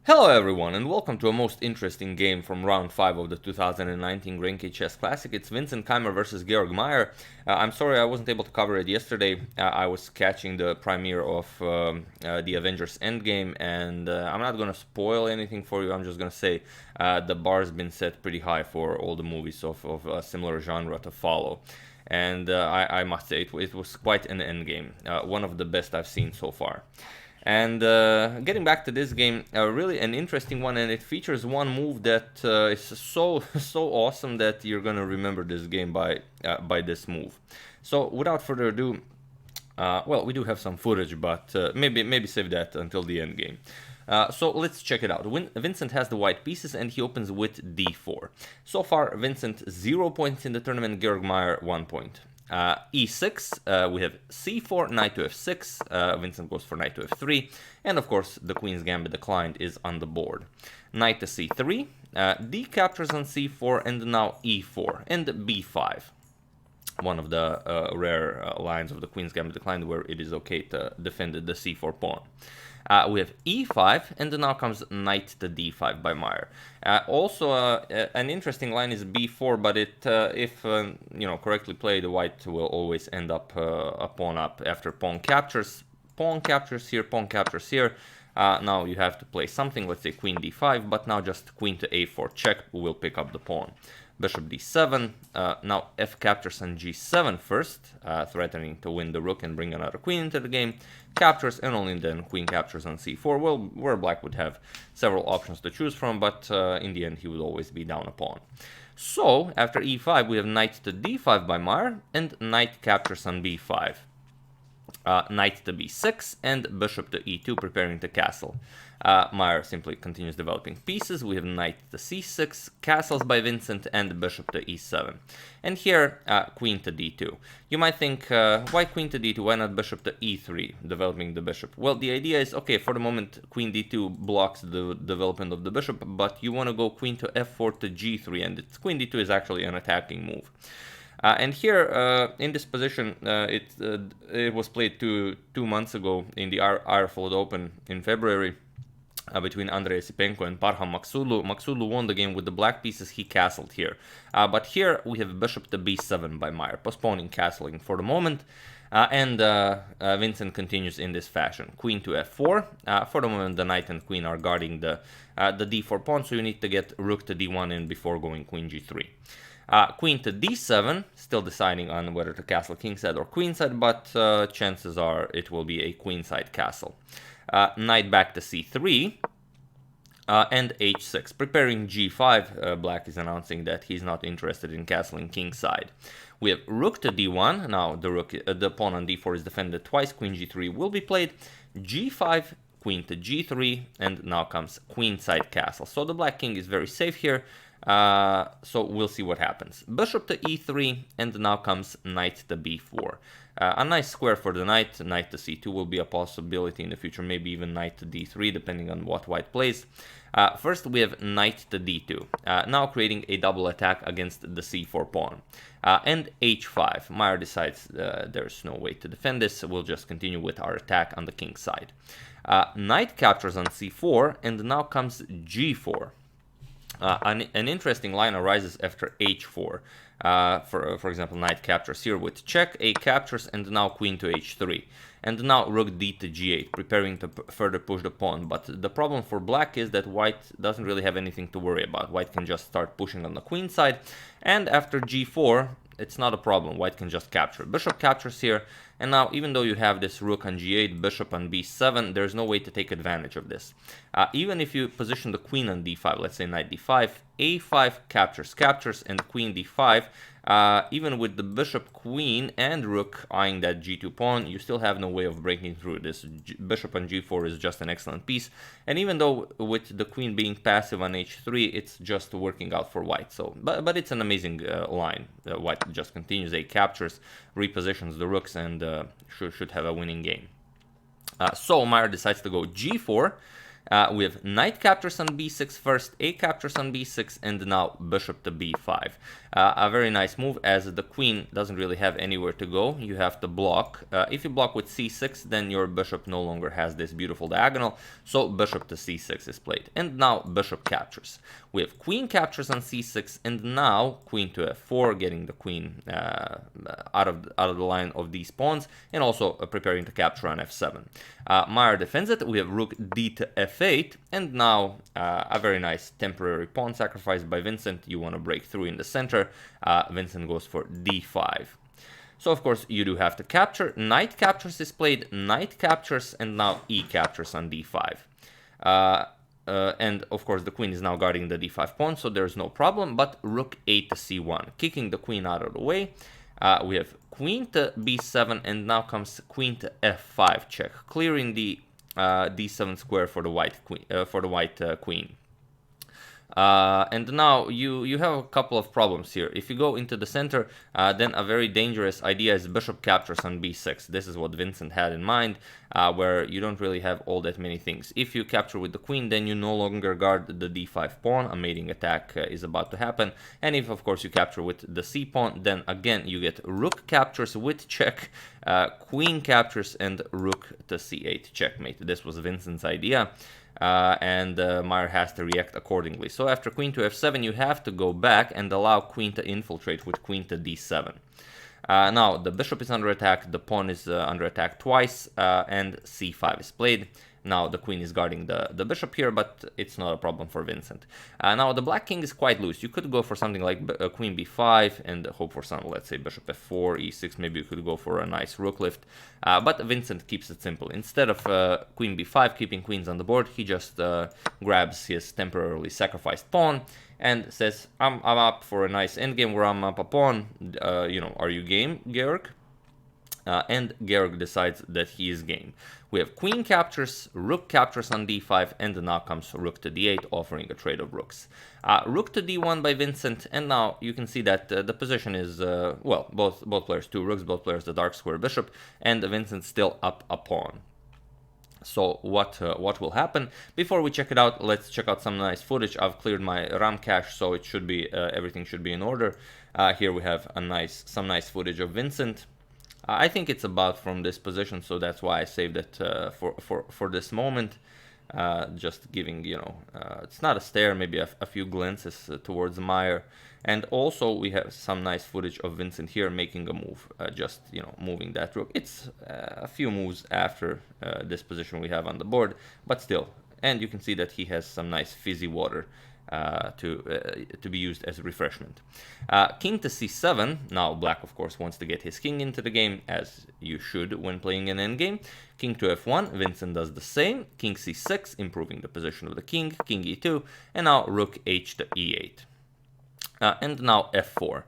Hello everyone and welcome to a most interesting game from round 5 of the 2019 Grenke Chess Classic. It's Vincent Keymer versus Georg Meier. I'm sorry I wasn't able to cover it yesterday. I was catching the premiere of the Avengers Endgame, and I'm not going to spoil anything for you. I'm just going to say the bar's been set pretty high for all the movies of a similar genre to follow. And I must say it was quite an endgame, one of the best I've seen so far. And getting back to this game, really an interesting one, and it features one move that is so awesome that you're gonna remember this game by this move. So without further ado, well, we do have some footage, but maybe save that until the end game. So let's check it out. Vincent has the white pieces and he opens with d4. So far, Vincent 0 points in the tournament, Georg Meier 1 point. E6, we have c4, knight to f6, Vincent goes for knight to f3, and of course the queen's gambit declined is on the board. Knight to c3, d captures on c4, and now e4, and b5. One of the rare lines of the queen's gambit declined where it is okay to defend the c4 pawn. We have e5, and then now comes knight to d5 by Meier. Also, an interesting line is b4, but if correctly played, the white will always end up a pawn up after pawn captures. Pawn captures here, pawn captures here. Now you have to play something, let's say queen d5, but now just queen to a4 check will pick up the pawn. Bishop d7, now f captures on g7 first, threatening to win the rook and bring another queen into the game. Captures, and only then queen captures on c4, well, where black would have several options to choose from, but in the end he would always be down a pawn. So, after e5 we have knight to d5 by Meier, and knight captures on b5. Knight to b6, and bishop to e2, preparing to castle. Meier simply continues developing pieces. We have knight to c6, castles by Vincent, and bishop to e7. And here, queen to d2. You might think, why queen to d2? Why not bishop to e3, developing the bishop? Well, the idea is, okay, for the moment, queen d2 blocks the development of the bishop, but you want to go queen to f4 to g3, and queen d2 is actually an attacking move. And here, in this position, it was played two months ago in the Irefold Open in February between Andrei Sipenko and Parham Maksulu. Maksulu won the game with the black pieces, he castled here. But here we have bishop to b7 by Meier, postponing castling for the moment. And Vincent continues in this fashion. Queen to f4. For the moment, the knight and queen are guarding the d4 pawn, so you need to get rook to d1 in before going queen g3. Queen to d7, still deciding on whether to castle kingside or queenside, but chances are it will be a queenside castle. Knight back to c3, and h6. Preparing g5, black is announcing that he's not interested in castling kingside. We have rook to d1, now the pawn on d4 is defended twice, queen g3 will be played, g5, queen to g3, and now comes queenside castle. So the black king is very safe here. So we'll see what happens. Bishop to e3, and now comes knight to b4. A nice square for the knight. Knight to c2 will be a possibility in the future, maybe even knight to d3, depending on what white plays. First we have knight to d2, now creating a double attack against the c4 pawn. And h5. Meier decides there's no way to defend this, we'll just continue with our attack on the king side. Knight captures on c4, and now comes g4. An interesting line arises after h4. For example, knight captures here with check, a captures, and now queen to h3. And now rook d to g8, preparing to further push the pawn. But the problem for black is that white doesn't really have anything to worry about. White can just start pushing on the queen side. And after g4, it's not a problem. White can just capture. Bishop captures here. And now, even though you have this rook on g8, bishop on b7, there's no way to take advantage of this. Even if you position the queen on d5, let's say knight d5, a5 captures, and queen d5, even with the bishop, queen, and rook eyeing that g2 pawn, you still have no way of breaking through. This bishop on g4 is just an excellent piece. And even though with the queen being passive on h3, it's just working out for white. So, but it's an amazing line. White just continues, a captures, repositions the rooks, and should have a winning game. So Meier decides to go g4, We have knight captures on b6 first, a captures on b6, and now bishop to b5. A very nice move, as the queen doesn't really have anywhere to go. You have to block. If you block with c6, then your bishop no longer has this beautiful diagonal, so bishop to c6 is played. And now bishop captures. We have queen captures on c6, and now queen to f4, getting the queen out of the line of these pawns, and also preparing to capture on f7. Meier defends it. We have rook d to f8, and now a very nice temporary pawn sacrifice by Vincent. You want to break through in the center. Vincent goes for d5. So of course you do have to capture. Knight captures is played, knight captures, and now e captures on d5. And of course the queen is now guarding the d5 pawn, so there's no problem, but rook a to c1, kicking the queen out of the way. We have queen to b7, and now comes queen to f5 check, clearing the d7 square for the white queen. And now you have a couple of problems here. If you go into the center, then a very dangerous idea is bishop captures on b6. This is what Vincent had in mind, where you don't really have all that many things. If you capture with the queen, then you no longer guard the d5 pawn. A mating attack is about to happen. And if, of course, you capture with the c pawn, then again you get rook captures with check, queen captures, and rook to c8 checkmate. This was Vincent's idea. And Meier has to react accordingly. So after queen to f7, you have to go back and allow queen to infiltrate with queen to d7. Now the bishop is under attack, the pawn is under attack twice, and c5 is played. Now the queen is guarding the bishop here, but it's not a problem for Vincent. Now the black king is quite loose. You could go for something like queen b5 and hope for some, let's say, bishop f4, e6. Maybe you could go for a nice rook lift. But Vincent keeps it simple. Instead of queen b5, keeping queens on the board, he just grabs his temporarily sacrificed pawn and says, I'm up for a nice endgame where I'm up a pawn. Are you game, Georg? And Georg decides that he is game. We have queen captures, rook captures on d5, and now comes rook to d8, offering a trade of rooks. Rook to d1 by Vincent, and now you can see that the position is, both players two rooks, both players the dark square bishop, and Vincent's still up a pawn. So what will happen? Before we check it out, let's check out some nice footage. I've cleared my RAM cache, so it should be everything should be in order. Here we have some nice footage of Vincent. I think it's about from this position, so that's why I saved it for this moment. Just giving, it's not a stare, maybe a few glances towards Meier. And also we have some nice footage of Vincent here making a move, moving that rook. It's a few moves after this position we have on the board, but still. And you can see that he has some nice fizzy water to be used as refreshment. King to c7. Now black, of course, wants to get his king into the game, as you should when playing an endgame. King to f1. Vincent does the same. King c6, improving the position of the king. King e2, and now rook h to e8. And now f4.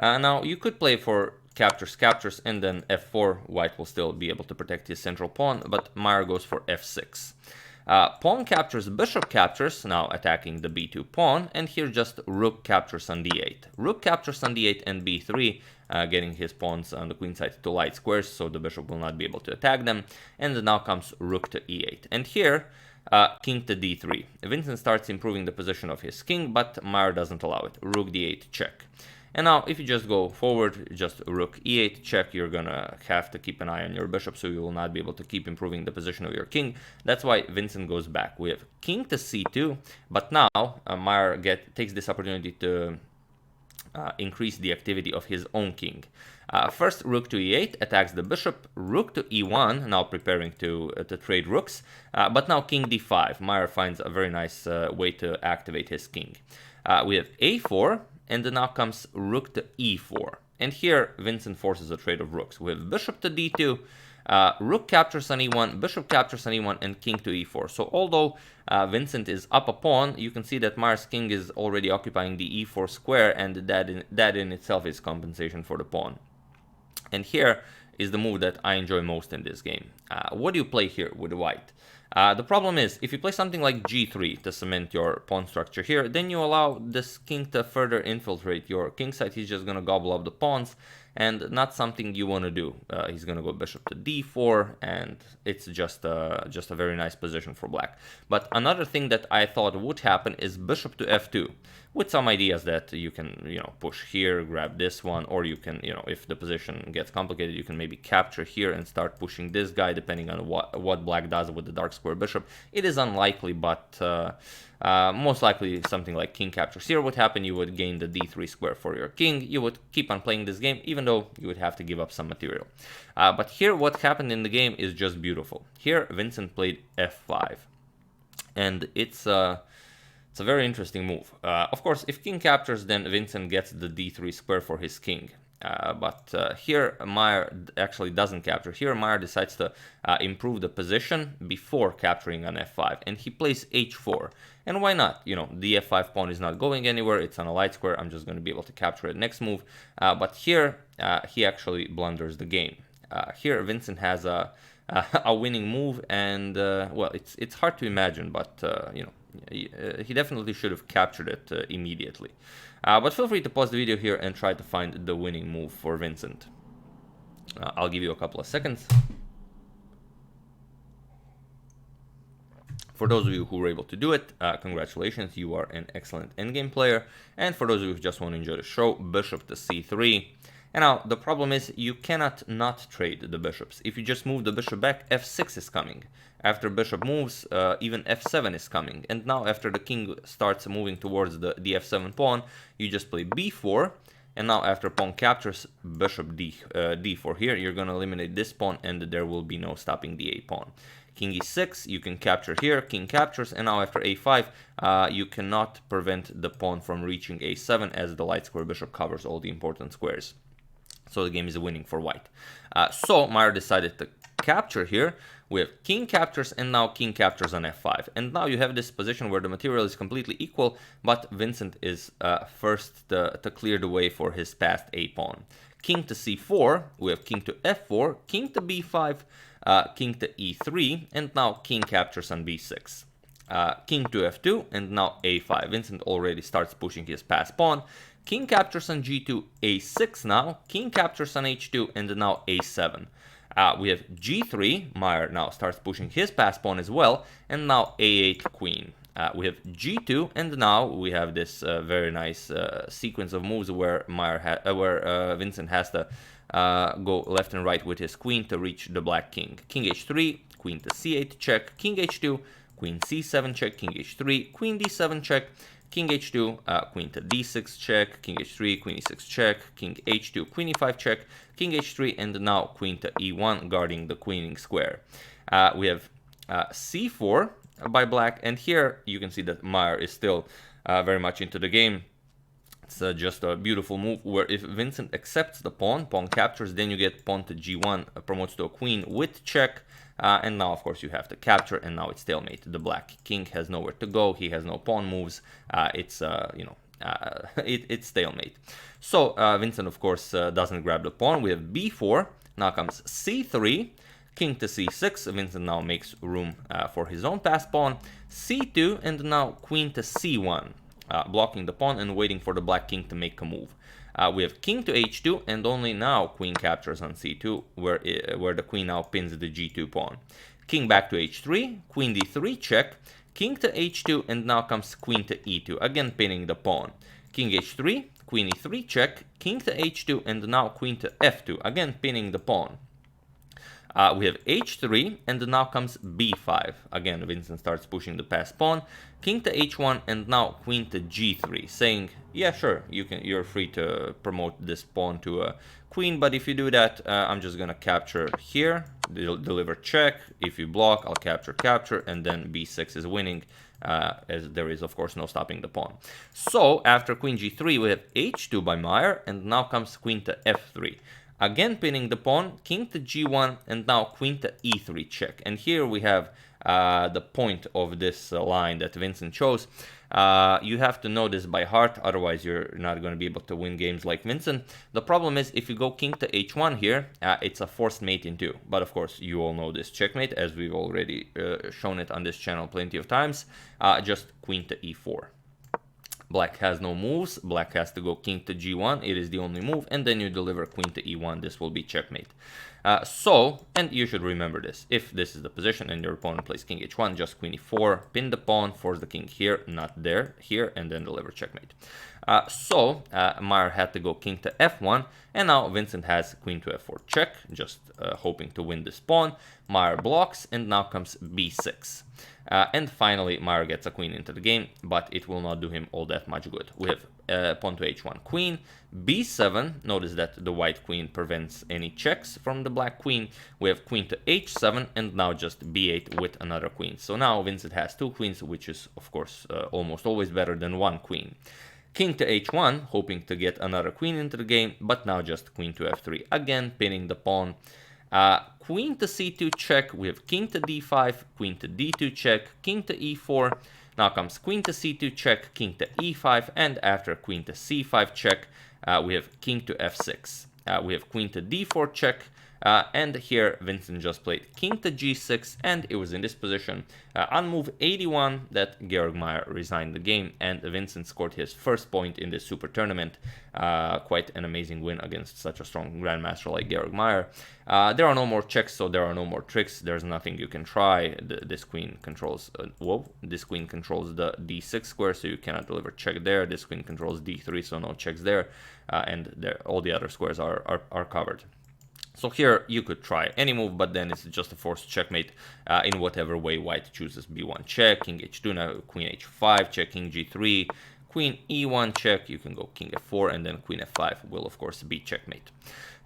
Now you could play for captures, and then f4. White will still be able to protect his central pawn, but Meier goes for f6. Pawn captures, bishop captures, now attacking the b2 pawn, and here just rook captures on d8. Rook captures on d8 and b3, getting his pawns on the queen side to light squares, so the bishop will not be able to attack them. And now comes rook to e8. And here, king to d3. Vincent starts improving the position of his king, but Meier doesn't allow it. Rook d8 check. And now if you just go forward, just rook e8 check, you're gonna have to keep an eye on your bishop, so you will not be able to keep improving the position of your king. That's why Vincent goes back. We have king to c2, but now Meier takes this opportunity to increase the activity of his own king. First, rook to e8 attacks the bishop, rook to e1, now preparing to trade rooks, but now king d5. Meier finds a very nice way to activate his king. We have a4, and then now comes rook to e4. And here, Vincent forces a trade of rooks. We have bishop to d2, rook captures on e1, bishop captures on e1, and king to e4. So although Vincent is up a pawn, you can see that Meier's king is already occupying the e4 square, and that in itself is compensation for the pawn. And here is the move that I enjoy most in this game. What do you play here with white? The problem is, if you play something like g3 to cement your pawn structure here, then you allow this king to further infiltrate your king side. He's just going to gobble up the pawns, and not something you want to do. He's going to go bishop to d4, and it's just a very nice position for black. But another thing that I thought would happen is bishop to f2, with some ideas that you can, push here, grab this one, or you can, if the position gets complicated, you can maybe capture here and start pushing this guy, depending on what black does with the dark square bishop. It is unlikely, but most likely something like king captures here would happen. You would gain the d3 square for your king. You would keep on playing this game, even though you would have to give up some material. But here what happened in the game is just beautiful. Here Vincent played f5, and it's a very interesting move. Of course, if king captures, then Vincent gets the d3 square for his king. But here Meier actually doesn't capture. Here Meier decides to improve the position before capturing on f5, and he plays h4. And why not? The f5 pawn is not going anywhere. It's on a light square. I'm just going to be able to capture it next move. But here he actually blunders the game. Here Vincent has a winning move, and well, it's hard to imagine, but he definitely should have captured it immediately. But feel free to pause the video here and try to find the winning move for Vincent. I'll give you a couple of seconds. For those of you who were able to do it, congratulations, you are an excellent endgame player. And for those of you who just want to enjoy the show, bishop to c3. And now, the problem is you cannot not trade the bishops. If you just move the bishop back, f6 is coming. After bishop moves, even f7 is coming. And now after the king starts moving towards the f7 pawn, you just play b4. And now after pawn captures bishop d4 here, you're going to eliminate this pawn, and there will be no stopping the a pawn. King e6, you can capture here, king captures, and now after a5, you cannot prevent the pawn from reaching a7, as the light square bishop covers all the important squares. So the game is winning for white. So Meier decided to capture here. We have king captures, and now king captures on f5. And now you have this position where the material is completely equal, but Vincent is first to clear the way for his passed a pawn. King to c4, we have king to f4, king to b5, king to e3, and now king captures on b6. King to f2, and now a5. Vincent already starts pushing his passed pawn. King captures on g2, a6 now, king captures on h2, and now a7. We have g3, Meier now starts pushing his passed pawn as well, and now a8 queen. We have g2, and now we have this very nice sequence of moves where Vincent has to go left and right with his queen to reach the black king. King h3, queen to c8 check, king h2, queen c7 check, king h3, queen d7 check, king h2, queen to d6 check, king h3, queen e6 check, king h2, queen e5 check, king h3, and now queen to e1 guarding the queening square. We have c4 by black, and here you can see that Meier is still very much into the game. It's just a beautiful move where if Vincent accepts the pawn captures, then you get pawn to g1, promotes to a queen with check. And now, of course, you have to capture, and now it's stalemate. The black king has nowhere to go. He has no pawn moves. It's stalemate. So Vincent, of course, doesn't grab the pawn. We have b4. Now comes c3. King to c6. Vincent now makes room for his own passed pawn. c2, and now queen to c1, blocking the pawn and waiting for the black king to make a move. We have king to h2, and only now queen captures on c2, where the queen now pins the g2 pawn. King back to h3, queen d3 check, king to h2, and now comes queen to e2, again pinning the pawn. King h3, queen e3 check, king to h2, and now queen to f2, again pinning the pawn. We have h3, and now comes b5. Again, Vincent starts pushing the passed pawn. King to h1, and now queen to g3, saying, yeah, sure, you're free to promote this pawn to a queen, but if you do that, I'm just gonna capture here, deliver check. If you block, I'll capture, and then b6 is winning, as there is, of course, no stopping the pawn. So after queen g3, we have h2 by Meier, and now comes queen to f3. Again pinning the pawn, king to g1, and now queen to e3 check. And here we have the point of this line that Vincent chose. You have to know this by heart, otherwise you're not going to be able to win games like Vincent. The problem is if you go king to h1 here, it's a forced mate in 2. But of course you all know this checkmate, as we've already shown it on this channel plenty of times. Just queen to e4. Black has no moves. Black has to go king to g1. It is the only move. And then you deliver queen to e1. This will be checkmate. And you should remember this. If this is the position and your opponent plays king h1, just queen e4, pin the pawn, force the king here, not there, here, and then deliver checkmate. Meier had to go king to f1, and now Vincent has queen to f4 check, just hoping to win this pawn. Meier blocks, and now comes b6. And finally, Meier gets a queen into the game, but it will not do him all that much good. We have pawn to h1 queen, b7. Notice that the white queen prevents any checks from the black queen. We have queen to h7, and now just b8 with another queen. So now Vincent has two queens, which is, of course, almost always better than one queen. King to h1, hoping to get another queen into the game, but now just queen to f3, again pinning the pawn. Queen to c2 check, we have king to d5, queen to d2 check, king to e4, now comes queen to c2 check, king to e5, and after queen to c5 check, we have king to f6. We have queen to d4 check, and here Vincent just played king to g6, and it was in this position on move 81 that Georg Meier resigned the game, and Vincent scored his first point in this super tournament. Quite an amazing win against such a strong grandmaster like Georg Meier. There are no more checks, so there are no more tricks. There's nothing you can try. This queen controls this queen controls the d6 square, so you cannot deliver check there. This queen controls d3, so no checks there, and all the other squares are covered. So here you could try any move, but then it's just a forced checkmate in whatever way white chooses. b1 check, king h2, now queen h5 check, king g3, queen e1 check, you can go king f4, and then queen f5 will of course be checkmate.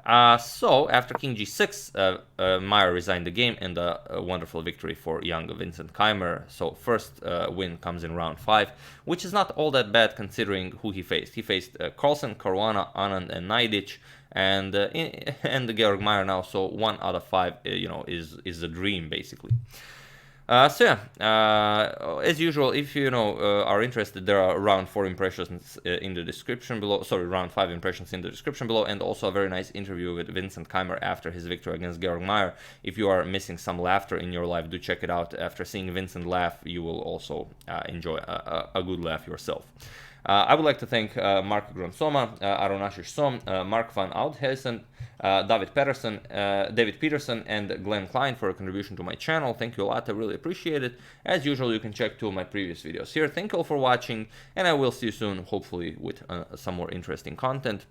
So after king g6, Meier resigned the game, and a wonderful victory for young Vincent Keymer. So first win comes in round 5, which is not all that bad considering who he faced. He faced Carlsen, Caruana, Anand, and Najdic, and the Georg Meier now. So 1 out of 5, is a dream basically. As usual, if you are interested, there are round 4 impressions in the description below. Sorry, round 5 impressions in the description below, and also a very nice interview with Vincent Keymer after his victory against Georg Meier. If you are missing some laughter in your life, do check it out. After seeing Vincent laugh, you will also enjoy a good laugh yourself. I would like to thank Mark Gronsoma, Aron Ashish-Som, Mark van Oudhuizen, David Peterson, and Glenn Klein for a contribution to my channel. Thank you a lot, I really appreciate it. As usual, you can check 2 of my previous videos here. Thank you all for watching, and I will see you soon, hopefully with some more interesting content.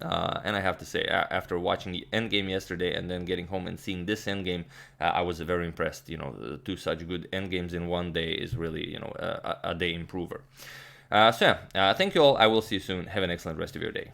And I have to say, after watching the endgame yesterday and then getting home and seeing this endgame, I was very impressed. 2 such good endgames in one day is really, a day improver. Thank you all. I will see you soon. Have an excellent rest of your day.